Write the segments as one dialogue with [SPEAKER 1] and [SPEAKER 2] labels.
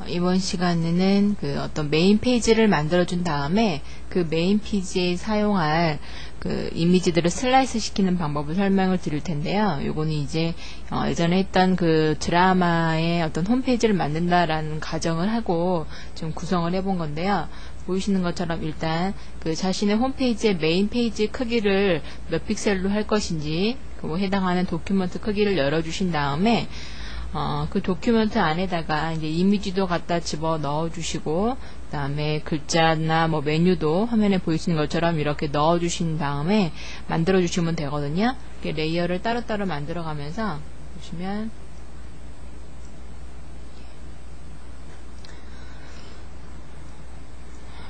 [SPEAKER 1] 이번 시간에는 그 어떤 메인 페이지를 만들어 준 다음에 그 메인 페이지에 사용할 그 이미지들을 슬라이스 시키는 방법을 설명을 드릴 텐데요. 요거는 이제 예전에 했던 그 드라마의 어떤 홈페이지를 만든다라는 가정을 하고 좀 구성을 해본 건데요. 보이시는 것처럼 일단 그 자신의 홈페이지의 메인 페이지 크기를 몇 픽셀로 할 것인지 그 해당하는 도큐먼트 크기를 열어주신 다음에 그 도큐멘트 안에다가 이제 이미지도 갖다 집어 넣어 주시고, 그 다음에 글자나 뭐 메뉴도 화면에 보이시는 것처럼 이렇게 넣어 주신 다음에 만들어 주시면 되거든요. 이렇게 레이어를 따로따로 만들어 가면서 보시면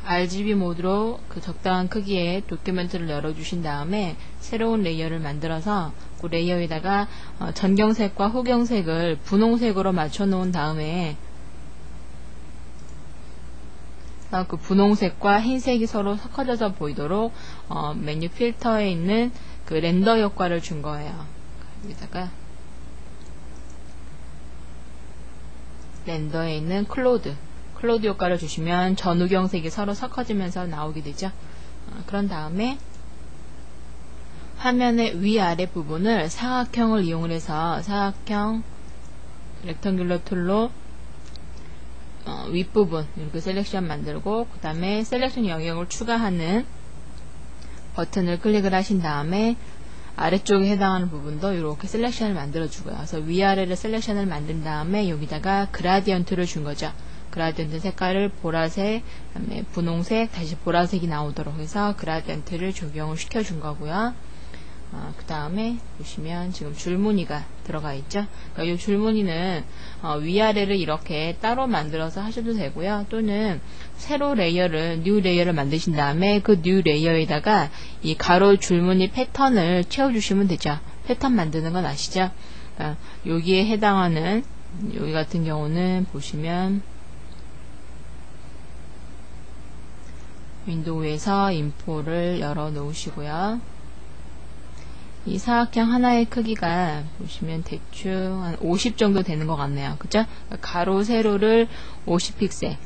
[SPEAKER 1] RGB 모드로 그 적당한 크기의 도큐멘트를 열어 주신 다음에 새로운 레이어를 만들어서 그 레이어에다가 전경색과 후경색을 분홍색으로 맞춰 놓은 다음에 그 분홍색과 흰색이 서로 섞어져서 보이도록 메뉴 필터에 있는 그 렌더 효과를 준 거예요. 여기다가 렌더에 있는 클로드 효과를 주시면 전후경색이 서로 섞어지면서 나오게 되죠. 그런 다음에 화면의 위아래 부분을 사각형을 이용을 해서 사각형 렉텅귤러 툴로 윗부분 이렇게 셀렉션 만들고, 그 다음에 셀렉션 영역을 추가하는 버튼을 클릭을 하신 다음에 아래쪽에 해당하는 부분도 이렇게 셀렉션을 만들어 주고요. 그래서 위아래를 셀렉션을 만든 다음에 여기다가 그라디언트를 준 거죠. 그라디언트 색깔을 보라색, 그다음에 분홍색, 다시 보라색이 나오도록 해서 그라디언트를 적용을 시켜준 거고요. 그 다음에 보시면 지금 줄무늬가 들어가 있죠. 그러니까 이 줄무늬는 위아래를 이렇게 따로 만들어서 하셔도 되고요. 또는 새로 레이어를, 뉴 레이어를 만드신 다음에 그 뉴 레이어에다가 이 가로 줄무늬 패턴을 채워주시면 되죠. 패턴 만드는 건 아시죠? 그러니까 여기에 해당하는, 여기 같은 경우는 보시면 윈도우에서 인포를 열어 놓으시고요. 이 사각형 하나의 크기가 보시면 대충 한 50 정도 되는 것 같네요. 그죠? 가로 세로를 50픽셀,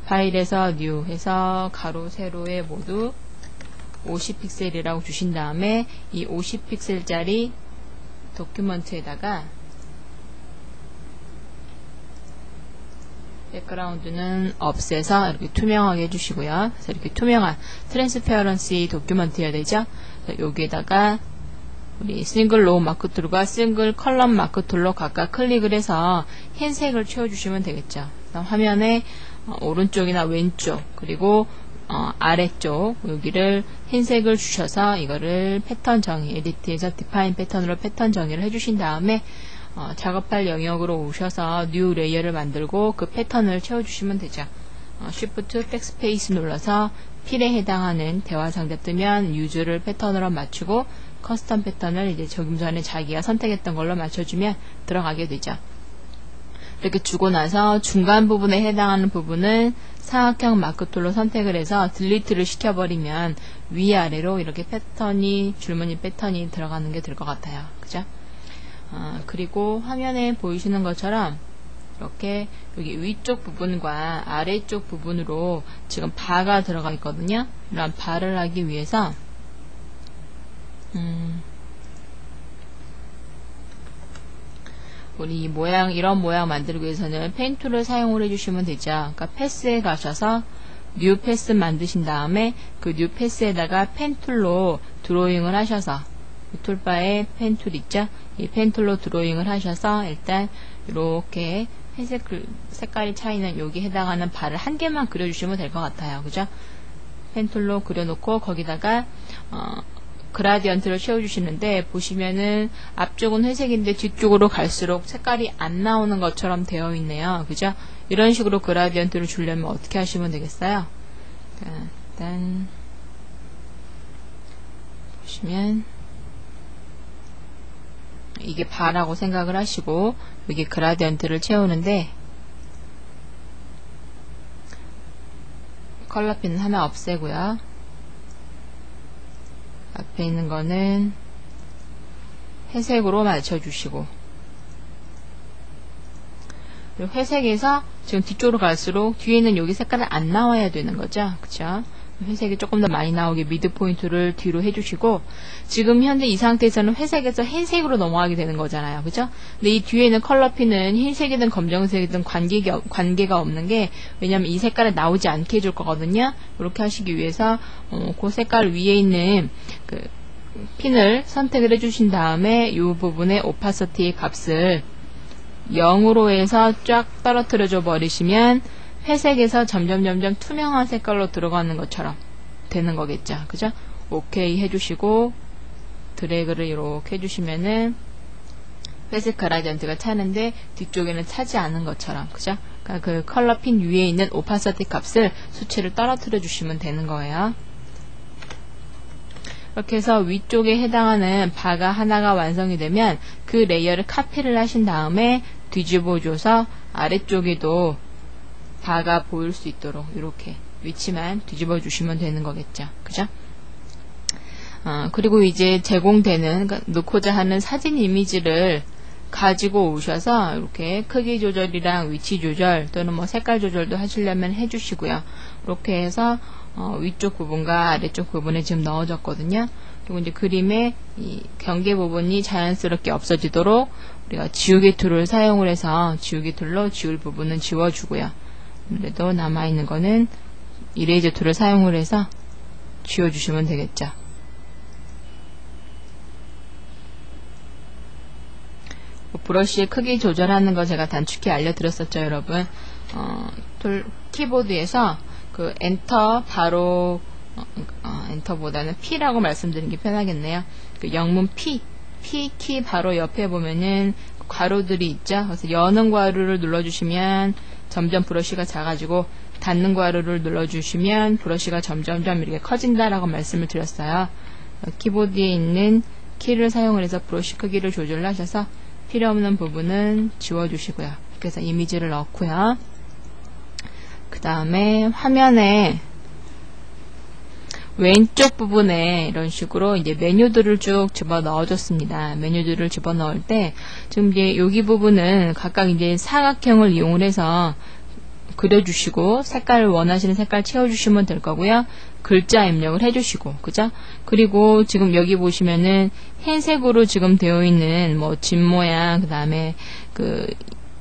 [SPEAKER 1] 파일에서 뉴 해서 가로 세로에 모두 50픽셀이라고 주신 다음에 이 50픽셀짜리 도큐먼트에다가 백그라운드는 없애서 이렇게 투명하게 해주시고요. 그래서 이렇게 투명한 트랜스페어런시 도큐먼트여야 되죠. 여기에다가 우리 싱글 로우 마크 툴과 싱글 컬럼 마크 툴로 각각 클릭을 해서 흰색을 채워주시면 되겠죠. 화면의 오른쪽이나 왼쪽 그리고 아래쪽 여기를 흰색을 주셔서 이거를 패턴 정의, 에디트에서 디파인 패턴으로 패턴 정의를 해주신 다음에 작업할 영역으로 오셔서 뉴 레이어를 만들고 그 패턴을 채워주시면 되죠. Shift 백스페이스 눌러서 필에 해당하는 대화 상자 뜨면 유즈를 패턴으로 맞추고 커스텀 패턴을 이제 조금 전에 자기가 선택했던 걸로 맞춰주면 들어가게 되죠. 이렇게 주고 나서 중간 부분에 해당하는 부분은 사각형 마크 툴로 선택을 해서 딜리트를 시켜버리면 위아래로 이렇게 패턴이, 줄무늬 패턴이 들어가는 게 될 것 같아요. 그죠? 그리고 화면에 보이시는 것처럼 이렇게 여기 위쪽 부분과 아래쪽 부분으로 지금 바가 들어가 있거든요. 이런 바를 하기 위해서 우리 모양, 이런 모양 만들기 위해서는 펜 툴을 사용을 해주시면 되죠. 그러니까 패스에 가셔서 뉴 패스 만드신 다음에 그 뉴 패스에다가 펜 툴로 드로잉을 하셔서 이 툴바에 펜 툴 있죠? 이 펜 툴로 드로잉을 하셔서 일단 이렇게 회색 색깔이 차이는 여기 해당하는 바를 한 개만 그려주시면 될 것 같아요. 그죠? 펜 툴로 그려놓고 거기다가 그라디언트를 채워주시는데 보시면은 앞쪽은 회색인데 뒤쪽으로 갈수록 색깔이 안 나오는 것처럼 되어 있네요. 그죠? 이런 식으로 그라디언트를 주려면 어떻게 하시면 되겠어요? 일단 보시면 이게 바라고 생각을 하시고 여기 그라디언트를 채우는데 컬러핀 하나 없애고요. 앞에 있는 거는 회색으로 맞춰주시고, 그리고 회색에서 지금 뒤쪽으로 갈수록 뒤에는 여기 색깔은 안 나와야 되는 거죠. 그쵸? 회색이 조금 더 많이 나오게 미드 포인트를 뒤로 해주시고, 지금 현재 이 상태에서는 회색에서 흰색으로 넘어가게 되는 거잖아요. 그죠? 근데 이 뒤에는 컬러핀은 흰색이든 검정색이든 관계가 없는 게, 왜냐면 이 색깔이 나오지 않게 해줄 거거든요. 이렇게 하시기 위해서 그 색깔 위에 있는 그 핀을 선택을 해주신 다음에 이 부분의 오파시티 값을 0으로 해서 쫙 떨어뜨려 줘 버리시면 회색에서 점점 투명한 색깔로 들어가는 것처럼 되는 거겠죠. 그죠? 오케이 해주시고 드래그를 이렇게 해주시면은 회색 그라디언트가 차는데 뒤쪽에는 차지 않은 것처럼, 그죠? 그러니까 그 컬러 핀 위에 있는 오파시티 값을 수치를 떨어뜨려 주시면 되는 거예요. 이렇게 해서 위쪽에 해당하는 바가 하나가 완성이 되면 그 레이어를 카피를 하신 다음에 뒤집어 줘서 아래쪽에도 바가 보일 수 있도록 이렇게 위치만 뒤집어 주시면 되는 거겠죠. 그죠? 그리고 이제 제공되는, 그러니까 넣고자 하는 사진 이미지를 가지고 오셔서 이렇게 크기 조절이랑 위치 조절 또는 뭐 색깔 조절도 하시려면 해주시고요. 이렇게 해서 위쪽 부분과 아래쪽 부분에 지금 넣어졌거든요. 그리고 이제 그림의 이 경계 부분이 자연스럽게 없어지도록 우리가 지우개 툴을 사용을 해서 지우개 툴로 지울 부분은 지워주고요. 그래도 남아있는 거는 이레이저 툴을 사용을 해서 지워주시면 되겠죠. 브러쉬의 크기 조절하는 거 제가 단축키 알려드렸었죠, 여러분. 키보드에서 그 엔터 바로 엔터보다는 P라고 말씀드리는 게 편하겠네요. 그 영문 P 키 바로 옆에 보면은 괄호들이 있죠. 그래서 여는 괄호를 눌러주시면 점점 브러쉬가 작아지고 닫는 괄호를 눌러주시면 브러쉬가 점점점 이렇게 커진다라고 말씀을 드렸어요. 키보드에 있는 키를 사용을 해서 브러쉬 크기를 조절하셔서 필요없는 부분은 지워주시고요. 그래서 이미지를 넣고요. 그 다음에 화면에 왼쪽 부분에 이런 식으로 이제 메뉴들을 쭉 집어 넣어줬습니다. 메뉴들을 집어 넣을 때 지금 이제 여기 부분은 각각 이제 사각형을 이용을 해서 그려주시고 색깔을 원하시는 색깔 채워주시면 될 거고요. 글자 입력을 해주시고, 그죠? 그리고 지금 여기 보시면은 흰색으로 지금 되어 있는 뭐 집 모양, 그 다음에 그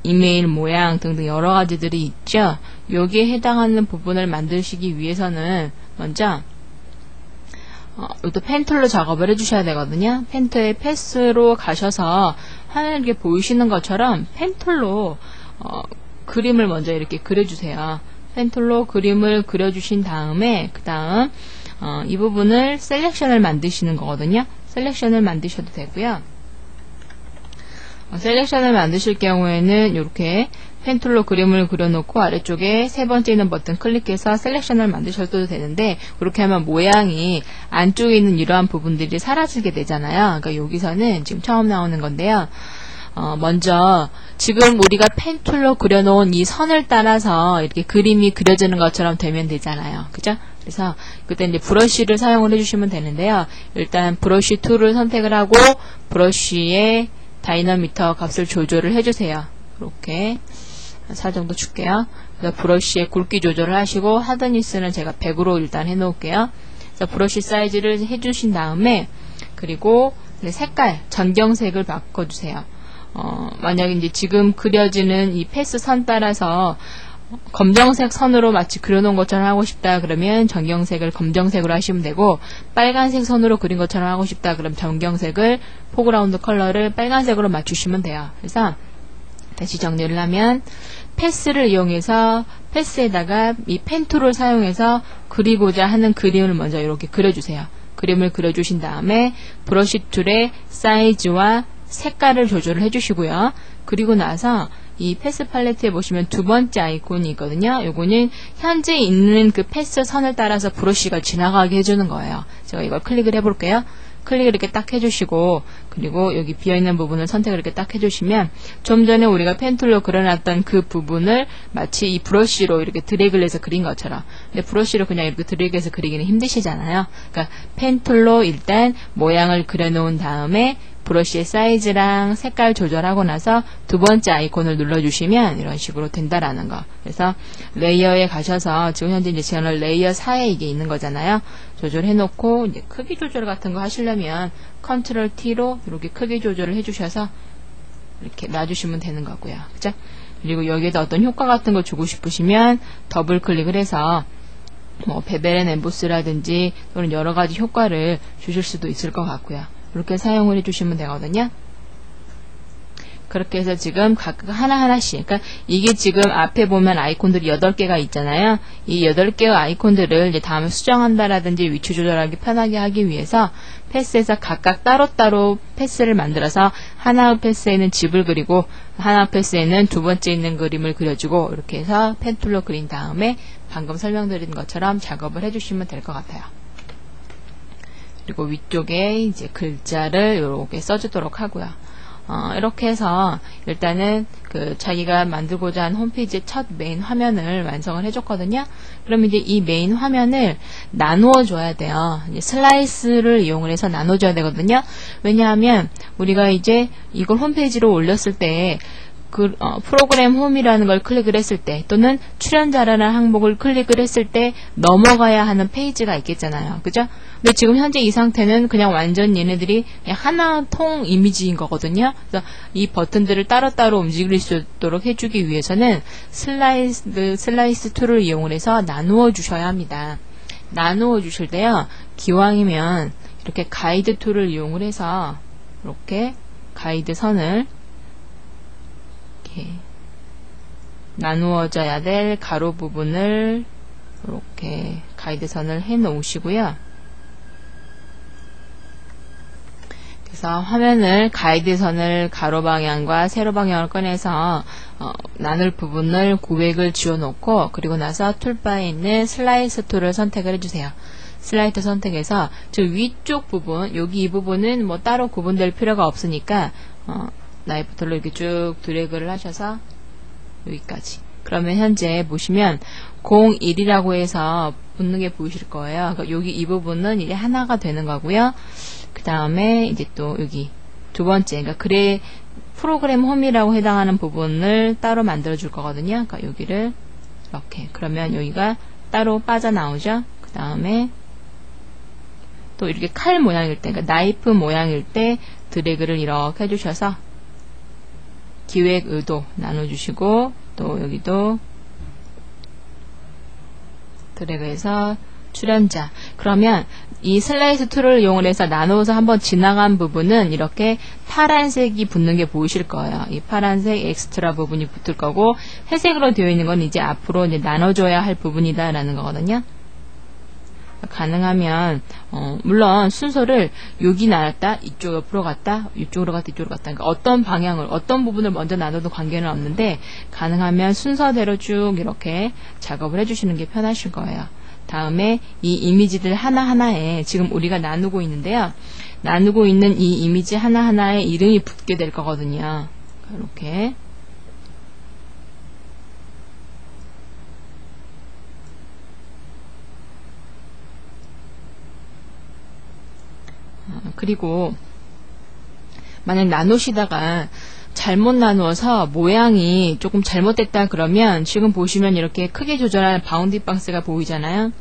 [SPEAKER 1] 이메일 모양 등등 여러 가지들이 있죠. 여기에 해당하는 부분을 만드시기 위해서는 먼저 이것도 펜툴로 작업을 해주셔야 되거든요. 펜툴의 패스로 가셔서 화면에 이렇게 보이시는 것처럼 펜툴로 그림을 먼저 이렇게 그려주세요. 펜툴로 그림을 그려주신 다음에 그 다음 이 부분을 셀렉션을 만드시는 거거든요. 셀렉션을 만드셔도 되고요. 셀렉션을 만드실 경우에는 이렇게 펜툴로 그림을 그려놓고 아래쪽에 세 번째 있는 버튼 클릭해서 셀렉션을 만드셔도 되는데, 그렇게 하면 모양이 안쪽에 있는 이러한 부분들이 사라지게 되잖아요. 그러니까 여기서는 지금 처음 나오는 건데요. 먼저 지금 우리가 펜툴로 그려놓은 이 선을 따라서 이렇게 그림이 그려지는 것처럼 되면 되잖아요. 그죠? 그래서 그때 이제 브러쉬를 사용을 해주시면 되는데요. 일단 브러쉬 툴을 선택을 하고 브러쉬의 다이너미터 값을 조절을 해주세요. 이렇게 4 정도 줄게요. 그래서 브러쉬의 굵기 조절을 하시고 하드니스는 제가 100으로 일단 해놓을게요. 그래서 브러쉬 사이즈를 해주신 다음에 그리고 색깔 전경색을 바꿔주세요. 만약에 이제 지금 그려지는 이 패스 선 따라서 검정색 선으로 마치 그려놓은 것처럼 하고 싶다 그러면 전경색을 검정색으로 하시면 되고, 빨간색 선으로 그린 것처럼 하고 싶다 그럼 전경색을 포그라운드 컬러를 빨간색으로 맞추시면 돼요. 그래서 다시 정리를 하면 패스를 이용해서 패스에다가 이 펜툴을 사용해서 그리고자 하는 그림을 먼저 이렇게 그려주세요. 그림을 그려주신 다음에 브러쉬 툴의 사이즈와 색깔을 조절을 해주시고요. 그리고 나서 이 패스 팔레트에 보시면 두 번째 아이콘이 있거든요. 요거는 현재 있는 그 패스 선을 따라서 브러쉬가 지나가게 해주는 거예요. 제가 이걸 클릭을 해볼게요. 클릭을 이렇게 딱 해주시고, 그리고 여기 비어있는 부분을 선택을 이렇게 딱 해주시면, 좀 전에 우리가 펜툴로 그려놨던 그 부분을 마치 이 브러쉬로 이렇게 드래그를 해서 그린 것처럼. 근데 브러쉬로 그냥 이렇게 드래그해서 그리기는 힘드시잖아요. 그러니까 펜툴로 일단 모양을 그려놓은 다음에 브러쉬의 사이즈랑 색깔 조절하고 나서 두 번째 아이콘을 눌러주시면 이런 식으로 된다라는 거. 그래서 레이어에 가셔서 지금 현재 이제 저는 레이어 4에 이게 있는 거잖아요. 조절해놓고 이제 크기 조절 같은 거 하시려면 컨트롤 T로 이렇게 크기 조절을 해주셔서 이렇게 놔주시면 되는 거고요. 그죠? 그리고 여기에다 어떤 효과 같은 거 주고 싶으시면 더블 클릭을 해서 뭐 베벨 앤 엠보스라든지 또는 여러 가지 효과를 주실 수도 있을 것 같고요. 이렇게 사용을 해주시면 되거든요. 그렇게 해서 지금 각각 하나하나씩, 그러니까 이게 지금 앞에 보면 아이콘들이 8개가 있잖아요. 이 8개의 아이콘들을 이제 다음에 수정한다라든지 위치 조절하기 편하게 하기 위해서 패스에서 각각 따로따로 패스를 만들어서 하나의 패스에는 집을 그리고 하나의 패스에는 두 번째 있는 그림을 그려주고 이렇게 해서 펜툴로 그린 다음에 방금 설명드린 것처럼 작업을 해주시면 될 것 같아요. 그리고 위쪽에 이제 글자를 이렇게 써주도록 하고요. 이렇게 해서 일단은 그 자기가 만들고자 한 홈페이지의 첫 메인 화면을 완성을 해줬거든요. 그럼 이제 이 메인 화면을 나누어 줘야 돼요. 이제 슬라이스를 이용을 해서 나눠줘야 되거든요. 왜냐하면 우리가 이제 이걸 홈페이지로 올렸을 때 프로그램 홈이라는 걸 클릭을 했을 때 또는 출연자라는 항목을 클릭을 했을 때 넘어가야 하는 페이지가 있겠잖아요. 그죠? 근데 지금 현재 이 상태는 그냥 완전 얘네들이 그냥 하나 통 이미지인 거거든요. 그래서 이 버튼들을 따로따로 움직일 수 있도록 해주기 위해서는 슬라이스 툴을 이용을 해서 나누어 주셔야 합니다. 나누어 주실 때요. 기왕이면 이렇게 가이드 툴을 이용을 해서 이렇게 가이드 선을 이렇게 나누어져야 될 가로 부분을 이렇게 가이드 선을 해 놓으시고요. 그래서 화면을 가이드 선을 가로 방향과 세로 방향을 꺼내서 나눌 부분을 구획을 지워 놓고 그리고 나서 툴바에 있는 슬라이스 툴을 선택을 해주세요. 슬라이드 선택해서 저 위쪽 부분, 여기 이 부분은 뭐 따로 구분될 필요가 없으니까 나이프 툴로 이렇게 쭉 드래그를 하셔서 여기까지. 그러면 현재 보시면 01이라고 해서 붙는 게 보이실 거예요. 그러니까 여기 이 부분은 이제 하나가 되는 거고요. 그 다음에 이제 또 여기 두 번째, 그러니까 프로그램 홈이라고 해당하는 부분을 따로 만들어 줄 거거든요. 그러니까 여기를 이렇게. 그러면 여기가 따로 빠져나오죠. 그 다음에 또 이렇게 칼 모양일 때, 그러니까 나이프 모양일 때 드래그를 이렇게 해주셔서 기획 의도 나눠주시고 또 여기도 드래그해서 출연자. 그러면 이 슬라이스 툴을 이용해서 나누어서 한번 지나간 부분은 이렇게 파란색이 붙는 게 보이실 거예요. 이 파란색 엑스트라 부분이 붙을 거고 회색으로 되어 있는 건 이제 앞으로 이제 나눠줘야 할 부분이다 라는 거거든요. 가능하면 물론 순서를 여기 나눴다, 이쪽 옆으로 갔다, 이쪽으로 갔다, 이쪽으로 갔다. 그러니까 어떤 방향을, 어떤 부분을 먼저 나눠도 관계는 없는데 가능하면 순서대로 쭉 이렇게 작업을 해주시는 게 편하실 거예요. 다음에 이 이미지들 하나하나에 지금 우리가 나누고 있는데요. 나누고 있는 이 이미지 하나하나에 이름이 붙게 될 거거든요. 이렇게. 그리고 만약 나누시다가 잘못 나누어서 모양이 조금 잘못됐다 그러면 지금 보시면 이렇게 크게 조절하는 바운딩 박스가 보이잖아요.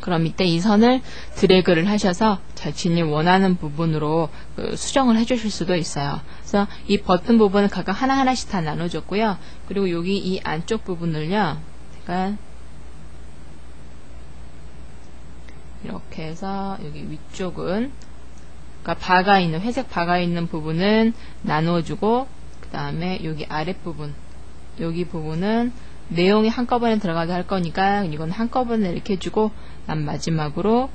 [SPEAKER 1] 그럼 이때 이 선을 드래그를 하셔서 자신이 원하는 부분으로 수정을 해주실 수도 있어요. 그래서 이 버튼 부분을 각각 하나하나씩 다 나눠줬고요. 그리고 여기 이 안쪽 부분을요. 제가 이렇게 해서 여기 위쪽은 그러니까 바가 있는 회색 바가 있는 부분은 나누어주고 그 다음에 여기 아랫부분 여기 부분은 내용이 한꺼번에 들어가게 할 거니까 이건 한꺼번에 이렇게 해주고 난 마지막으로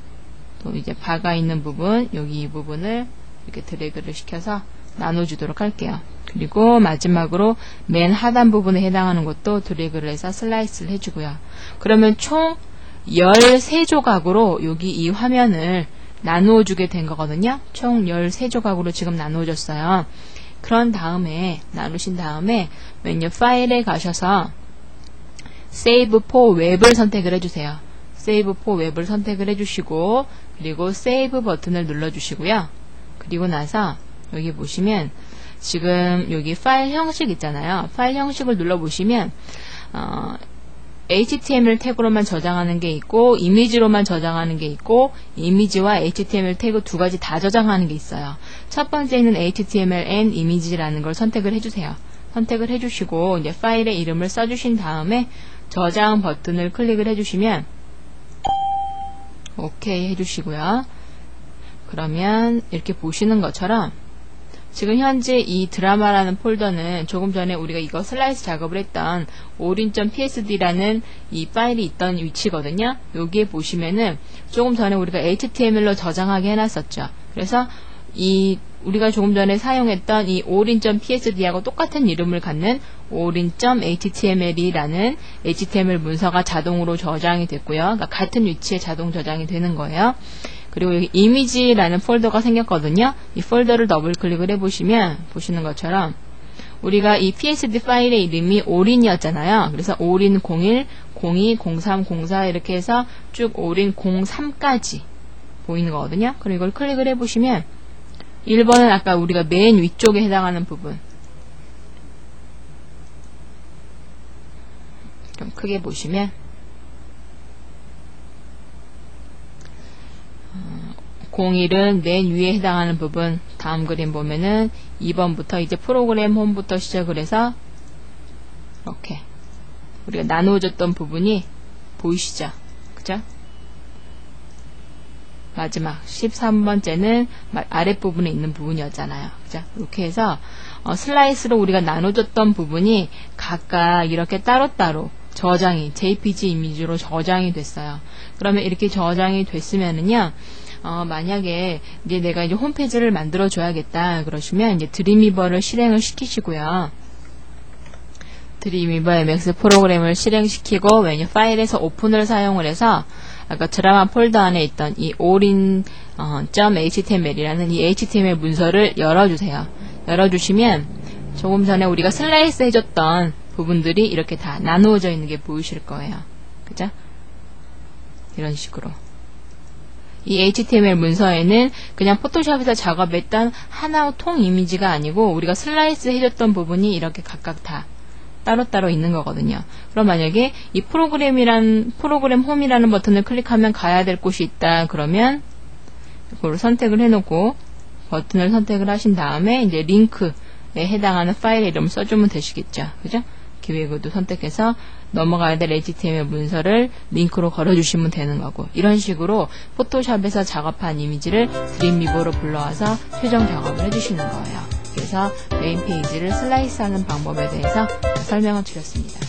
[SPEAKER 1] 또 이제 바가 있는 부분 여기 이 부분을 이렇게 드래그를 시켜서 나눠주도록 할게요. 그리고 마지막으로 맨 하단 부분에 해당하는 것도 드래그를 해서 슬라이스를 해주고요. 그러면 총 13조각으로 여기 이 화면을 나누어 주게 된 거거든요. 총 13조각으로 지금 나누어졌어요. 그런 다음에 나누신 다음에 메뉴 파일에 가셔서 Save for Web을 선택을 해주세요. Save for Web을 선택을 해주시고 그리고 Save 버튼을 눌러주시고요. 그리고 나서 여기 보시면 지금 여기 파일 형식 있잖아요. 파일 형식을 눌러보시면 HTML 태그로만 저장하는 게 있고 이미지로만 저장하는 게 있고 이미지와 HTML 태그 두 가지 다 저장하는 게 있어요. 첫 번째는 HTML and 이미지라는 걸 선택을 해주세요. 선택을 해주시고 이제 파일의 이름을 써주신 다음에 저장 버튼을 클릭을 해주시면 OK 해주시고요. 그러면 이렇게 보시는 것처럼 지금 현재 이 드라마라는 폴더는 조금 전에 우리가 이거 슬라이스 작업을 했던 orin.psd라는 이 파일이 있던 위치거든요. 여기에 보시면은 조금 전에 우리가 HTML로 저장하게 해놨었죠. 그래서 우리가 조금 전에 사용했던 이 orin.psd하고 똑같은 이름을 갖는 orin.html이라는 HTML 문서가 자동으로 저장이 됐고요. 그러니까 같은 위치에 자동 저장이 되는 거예요. 그리고 여기 이미지라는 폴더가 생겼거든요. 이 폴더를 더블 클릭을 해보시면 보시는 것처럼 우리가 이 PSD 파일의 이름이 orin이었잖아요. 그래서 orin 01, 02, 03, 04 이렇게 해서 쭉 orin 03까지 보이는 거거든요. 그리고 이걸 클릭을 해보시면 1번은 아까 우리가 맨 위쪽에 해당하는 부분 좀 크게 보시면 01은 맨 위에 해당하는 부분 다음 그림 보면은 2번부터 이제 프로그램 홈부터 시작을 해서 이렇게 우리가 나누어졌던 부분이 보이시죠? 그죠? 마지막 13번째는 아랫부분에 있는 부분이었잖아요. 그죠? 이렇게 해서 슬라이스로 우리가 나눠줬던 부분이 각각 이렇게 따로따로 저장이 JPG 이미지로 저장이 됐어요. 그러면 이렇게 저장이 됐으면은요. 만약에 이제 내가 이제 홈페이지를 만들어 줘야겠다 그러시면 이제 드림위버를 실행을 시키시고요. 드림위버 MX 프로그램을 실행시키고 메뉴 파일에서 오픈을 사용을 해서 아까 드라마 폴더 안에 있던 이 orin.html이라는 이 HTML 문서를 열어주세요. 열어주시면 조금 전에 우리가 슬라이스 해줬던 부분들이 이렇게 다 나누어져 있는 게 보이실 거예요. 그죠? 이런 식으로. 이 HTML 문서에는 그냥 포토샵에서 작업했던 하나의 통 이미지가 아니고 우리가 슬라이스 해줬던 부분이 이렇게 각각 다 따로따로 있는 거거든요. 그럼 만약에 이 프로그램 홈이라는 버튼을 클릭하면 가야 될 곳이 있다 그러면 이걸 선택을 해놓고 버튼을 선택을 하신 다음에 이제 링크에 해당하는 파일 이름을 써주면 되시겠죠. 그죠? 기획으로 선택해서 넘어가야 될 HTML 문서를 링크로 걸어주시면 되는 거고 이런 식으로 포토샵에서 작업한 이미지를 드림위버로 불러와서 최종 작업을 해주시는 거예요. 그래서 메인 페이지를 슬라이스하는 방법에 대해서 설명을 드렸습니다.